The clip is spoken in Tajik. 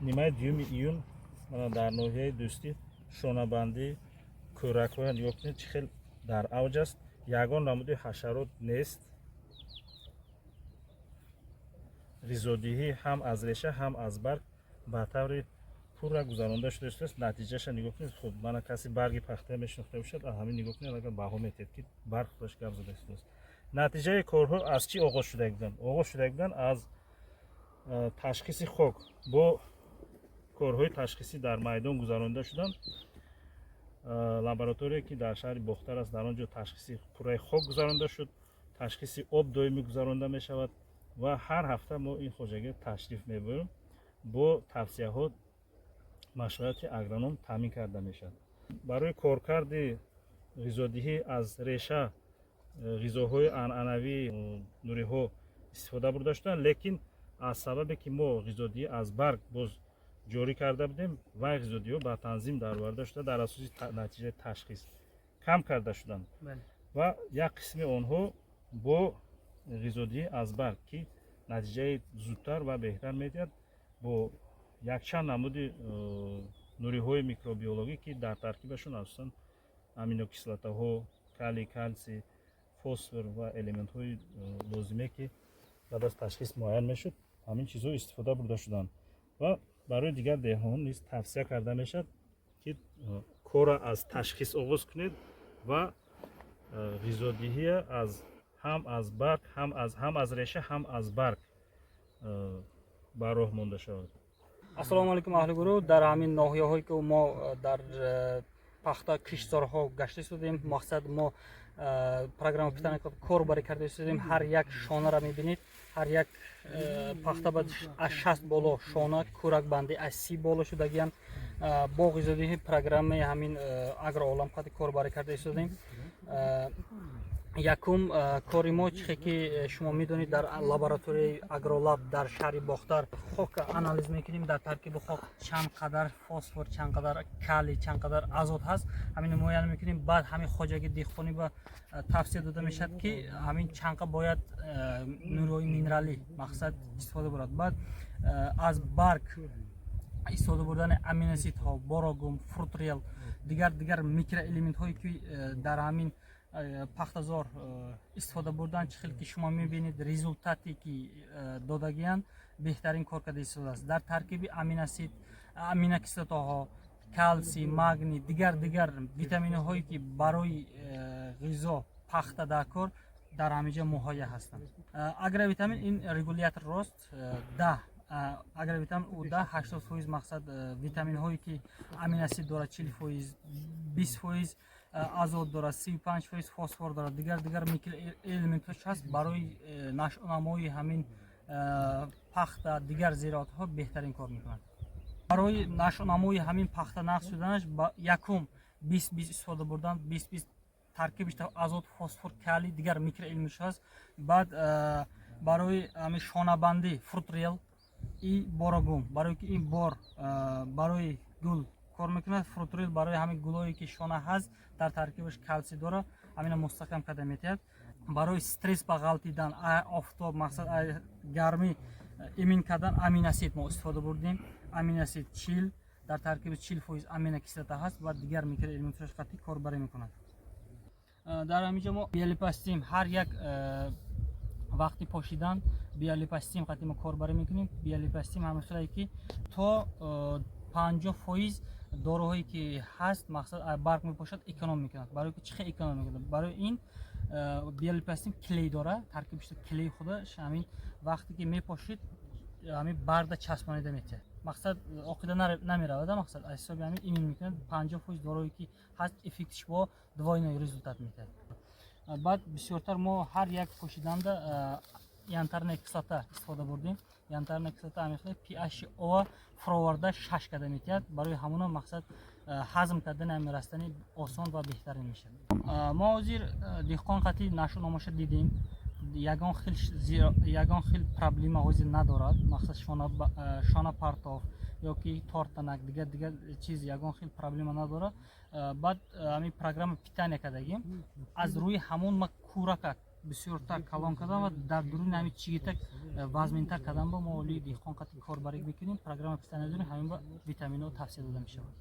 нимаи 2 июн дар ноҳияи дӯстӣ шонабандӣ кӯракҳоянд нигоҳ кунед чӣ хел дар авҷ аст. Ягон намуди ҳашарот нест. ризодиҳӣ ҳам аз реша ҳам аз барг ба таври пурра гузаронда шуда истааст. натиҷаша нигоҳ кунед. Хуб мана каси барги пахта мешинохта бошад, ҳамин нигоҳ кунед, агар баҳо метед ки барг худаш гап зада истааст. натиҷаи корҳо аз чӣ оғоз шудагӣ буданд? Оғоз шудагӣ буданд аз ташхиси хок. бо корҳои ташхисӣ дар майдон гузаронда шуданд. лабораторие ки дар шаҳри бохтар аст, дар он ҷо ташхиси пурраи хок гузаронда шуд, ташхиси об доимӣ гузаронда мешавад ва ҳар ҳафта мо ин хоҷагиро ташриф мебурем. бо тавсияҳо машварати агроном таъмин карда мешавад. барои коркарди ғизодиҳӣ аз реша ғизоҳои анъанавии нуриҳо истифода бурда шуданд, лекин аз сабабе ки мо ғизодиҳӣ аз барг боз ҷорӣ карда будем, вай ғизодиҳо ба танзим дароварда шуда дар асоси натиҷаи ташхис кам карда шуданд ва як қисми онҳо бо ғизодиҳӣ аз барг ки натиҷаи зудтар ва беҳтар медиҳад, бо якчанд намуди нуриҳои микробиологӣ ки дар таркибашон асосан аминокислотаҳо, калий, калсий, фосфор ва элементҳои лозиме ки баъд аз ташхис муайян мешуд, ҳамин чизҳо истифода бурда шуданд. ва барои дигар деҳқонон низ тавсия карда мешавад ки кора аз ташхис оғоз кунед ва ғизодиҳия ҳам аз барг, ҳам аз реша, ҳам аз барг ба роҳ монда шавад. ассалому алайкум аҳли гурӯҳ. дар ҳамин ноҳияҳое ки мо дар пахта киштзорҳо гашта истодем, мақсад мо программа питани кор барӣ карда истодем. ҳар як шонара мебинед, ҳар як пахта аз 60 боло шона кӯракбандӣ аз 30 боло шудагиянд. бо ғизодиҳӣ программаи ҳамин агроолам қади кор барӣ карда истодем. якум кори мо чихе ки шумо медонед, дар лабораторияи агролаб дар шаҳри бохтар хока анализ мекунем. дар таркиби хок чанд қадар фосфор, чанд қадар калий, чанд қадар азот ҳаст, ҳамин муайян мекунем. баъд ҳамин хоҷаги деҳқонӣ ба тавсия дода мешавад ки ҳамин чанқа бояд нуриҳои минералӣ мақсад истифода бурад. баъд аз барг истифода бурдани аминосидҳо, борогум, фрутрел, дигар микроэлементҳое ки дар ҳамин пахтазор истифода бурдан, чихел ки шумо мебинед результате ки додагиянд беҳтарин кор карда истода аст. дар таркиби аминосид, аминокислотаҳо, калсий, магний, дигар витаминҳое ки барои ғизо пахта дар кор дар ҳаминҷа муҳайя ҳастанд. агровитамин ин регулятор рост 10 агровитамин у 10-80% мақсад витаминҳое ки аминосид дорад 40%, 20%, азот дорад 35%, фосфор дорад, дигар микроэлементҳош ҳаст барои нашъунамои ҳамин пахта дигар зироатҳо беҳтарин кор мекунад. барои нашъунамои ҳамин пахта нақс шуданаш якум 20-20 истифода бурдан, 20-20 таркибиш азот, фосфор, калий, дигар микроэлементҳош ҳаст. баъд барои ҳамин шонабандӣ фрутрел и борогум, барои ки ин бор барои гул кор мекунад. фрутрел барои ҳамин гулое ки шона ҳаст, дар таркибаш калсий дора, ҳамина мустаҳкам карда метиҳад. барои стресс ба ғалтидан, офтоб, мақсад гармӣ имин кардан аминосид мо истифода бурдем. аминосид 40, дар таркиби 40% аминокислота ҳаст ва дигар микроэлементҳош қатъи корбарӣ мекунад. дар ҳаминҷа мо биолипастим ҳар як вақти пошидан биолипастим қатъи мо корбарӣ мекунем. биолипастим ҳамешае ки то 50% дороҳое ки ҳаст мақсад барг мепошад эконом мекунад. барои ки чихе эконом мекунад? барои ин биолипастим клей дора, таркибиш клей худаш ҳамин вақте ки мепошид ҳамин барда часпонида метиҳад. мақсад оқида намеравад, мақсад аз ҳисоби ҳамин имин мекунад. 50% дороҳое ки ҳаст эффектиш бо двойной результат метиҳад. баъд бисёртар мо ҳар як пошиданда янтарная кислота истифода бурдем. янтарная кислота ҳамеша pH ова фароварда 6 карда метиҳад. барои ҳамуна мақсад ҳазм кардани ҳамин растани осон ва беҳтарин мешавад. мо ҳозир деҳқон қатъи нашъунамоша дидем, ягон хел проблема ҳозир надорад. мақсад шона партов ёки тортанак, дигар чиз ягон хел проблема надорад. баъд ҳамин программа питания кардагим. аз рӯи ҳамон ма бисёртар калон кардан ва дар дуруни ҳамин чигита вазминтар кардан ба мо олии деҳқон қати корбарӣ мекунем. Программа пистанадуни ҳамин ба витаминҳо тавсия дода мешавад.